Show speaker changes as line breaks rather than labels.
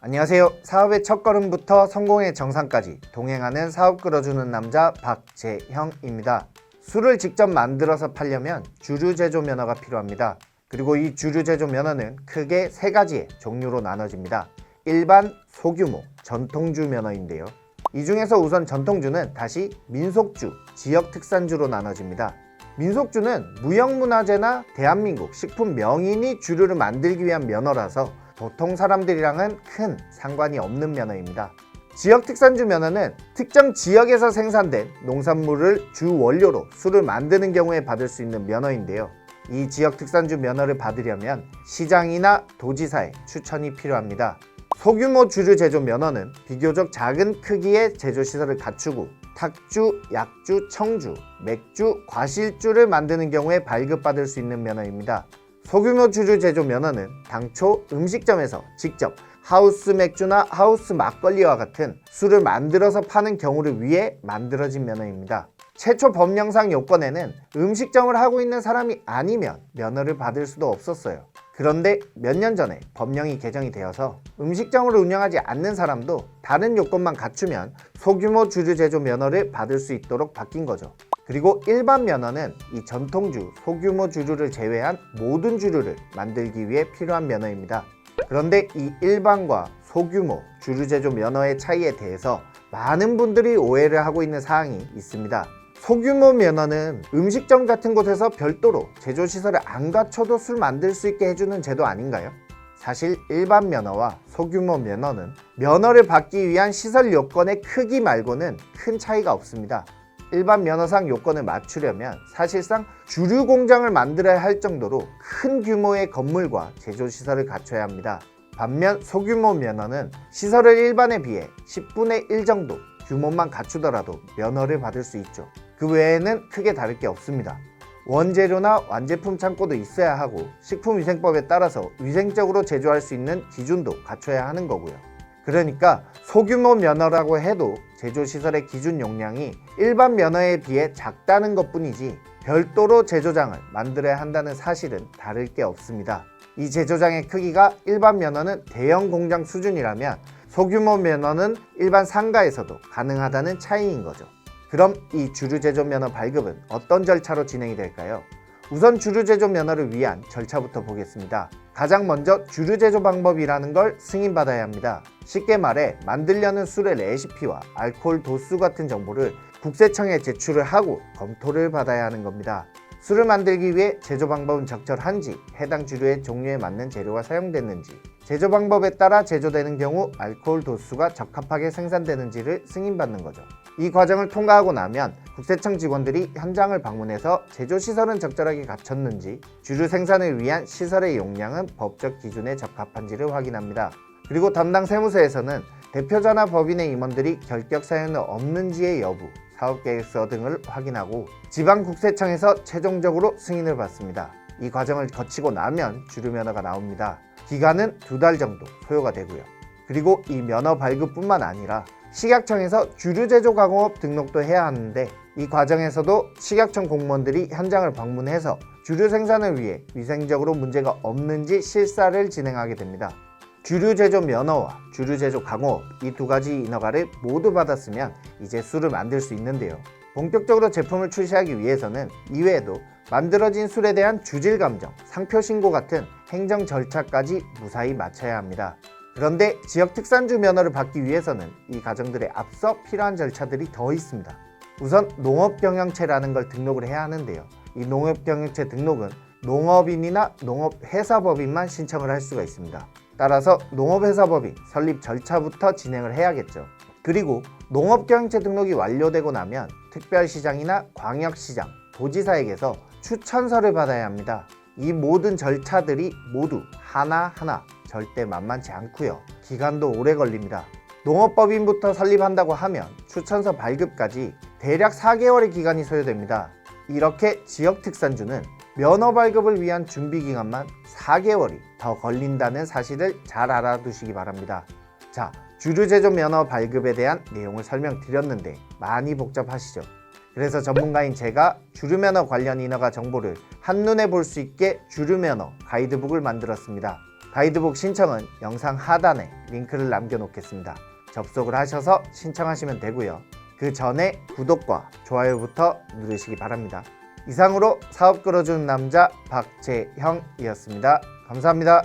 안녕하세요. 사업의 첫걸음부터 성공의 정상까지 동행하는 사업 끌어주는 남자 박재형입니다. 술을 직접 만들어서 팔려면 주류 제조 면허가 필요합니다. 그리고 이 주류 제조 면허는 크게 세 가지의 종류로 나눠집니다. 일반, 소규모, 전통주 면허인데요. 이 중에서 우선 전통주는 다시 민속주, 지역특산주로 나눠집니다. 민속주는 무형문화재나 대한민국 식품 명인이 주류를 만들기 위한 면허라서 보통 사람들이랑은 큰 상관이 없는 면허입니다. 지역특산주 면허는 특정 지역에서 생산된 농산물을 주 원료로 술을 만드는 경우에 받을 수 있는 면허인데요. 이 지역특산주 면허를 받으려면 시장이나 도지사의 추천이 필요합니다. 소규모 주류 제조 면허는 비교적 작은 크기의 제조시설을 갖추고 탁주, 약주, 청주, 맥주, 과실주를 만드는 경우에 발급받을 수 있는 면허입니다. 소규모 주류 제조 면허는 당초 음식점에서 직접 하우스 맥주나 하우스 막걸리와 같은 술을 만들어서 파는 경우를 위해 만들어진 면허입니다. 최초 법령상 요건에는 음식점을 하고 있는 사람이 아니면 면허를 받을 수도 없었어요. 그런데 몇 년 전에 법령이 개정이 되어서 음식점을 운영하지 않는 사람도 다른 요건만 갖추면 소규모 주류 제조 면허를 받을 수 있도록 바뀐 거죠. 그리고 일반 면허는 이 전통주, 소규모 주류를 제외한 모든 주류를 만들기 위해 필요한 면허입니다. 그런데 이 일반과 소규모 주류 제조 면허의 차이에 대해서 많은 분들이 오해를 하고 있는 사항이 있습니다. 소규모 면허는 음식점 같은 곳에서 별도로 제조시설을 안 갖춰도 술 만들 수 있게 해주는 제도 아닌가요? 사실 일반 면허와 소규모 면허는 면허를 받기 위한 시설 요건의 크기 말고는 큰 차이가 없습니다. 일반 면허상 요건을 맞추려면 사실상 주류 공장을 만들어야 할 정도로 큰 규모의 건물과 제조시설을 갖춰야 합니다. 반면 소규모 면허는 시설을 일반에 비해 10분의 1 정도 규모만 갖추더라도 면허를 받을 수 있죠. 그 외에는 크게 다를 게 없습니다. 원재료나 완제품 창고도 있어야 하고 식품위생법에 따라서 위생적으로 제조할 수 있는 기준도 갖춰야 하는 거고요. 그러니까 소규모 면허라고 해도 제조시설의 기준 용량이 일반 면허에 비해 작다는 것뿐이지 별도로 제조장을 만들어야 한다는 사실은 다를 게 없습니다. 이 제조장의 크기가 일반 면허는 대형 공장 수준이라면 소규모 면허는 일반 상가에서도 가능하다는 차이인 거죠. 그럼 이 주류 제조 면허 발급은 어떤 절차로 진행이 될까요? 우선 주류 제조 면허를 위한 절차부터 보겠습니다. 가장 먼저 주류 제조 방법이라는 걸 승인받아야 합니다. 쉽게 말해 만들려는 술의 레시피와 알코올 도수 같은 정보를 국세청에 제출을 하고 검토를 받아야 하는 겁니다. 술을 만들기 위해 제조 방법은 적절한지, 해당 주류의 종류에 맞는 재료가 사용됐는지, 제조 방법에 따라 제조되는 경우 알코올 도수가 적합하게 생산되는지를 승인받는 거죠. 이 과정을 통과하고 나면 국세청 직원들이 현장을 방문해서 제조시설은 적절하게 갖췄는지, 주류 생산을 위한 시설의 용량은 법적 기준에 적합한지를 확인합니다. 그리고 담당 세무서에서는 대표자나 법인의 임원들이 결격 사유는 없는지의 여부, 사업계획서 등을 확인하고 지방국세청에서 최종적으로 승인을 받습니다. 이 과정을 거치고 나면 주류 면허가 나옵니다. 기간은 2달 정도 소요가 되고요. 그리고 이 면허 발급뿐만 아니라 식약청에서 주류 제조 가공업 등록도 해야 하는데 이 과정에서도 식약청 공무원들이 현장을 방문해서 주류 생산을 위해 위생적으로 문제가 없는지 실사를 진행하게 됩니다. 주류 제조 면허와 주류 제조 가공업 이 두 가지 인허가를 모두 받았으면 이제 술을 만들 수 있는데요. 본격적으로 제품을 출시하기 위해서는 이외에도 만들어진 술에 대한 주질 감정, 상표 신고 같은 행정 절차까지 무사히 마쳐야 합니다. 그런데 지역특산주 면허를 받기 위해서는 이 과정들에 앞서 필요한 절차들이 더 있습니다. 우선 농업경영체라는 걸 등록을 해야 하는데요. 이 농업경영체 등록은 농업인이나 농업회사법인만 신청을 할 수가 있습니다. 따라서 농업회사법인 설립 절차부터 진행을 해야겠죠. 그리고 농업경영체 등록이 완료되고 나면 특별시장이나 광역시장, 도지사에게서 추천서를 받아야 합니다. 이 모든 절차들이 모두 하나하나 절대 만만치 않고요. 기간도 오래 걸립니다. 농업법인부터 설립한다고 하면 추천서 발급까지 대략 4개월의 기간이 소요됩니다. 이렇게 지역특산주는 면허 발급을 위한 준비 기간만 4개월이 더 걸린다는 사실을 잘 알아두시기 바랍니다. 자, 주류 제조 면허 발급에 대한 내용을 설명드렸는데 많이 복잡하시죠? 그래서 전문가인 제가 주류 면허 관련 인허가 정보를 한눈에 볼 수 있게 주류 면허 가이드북을 만들었습니다. 가이드북 신청은 영상 하단에 링크를 남겨놓겠습니다. 접속을 하셔서 신청하시면 되고요. 그 전에 구독과 좋아요부터 누르시기 바랍니다. 이상으로 사업 끌어주는 남자 박재형이었습니다. 감사합니다.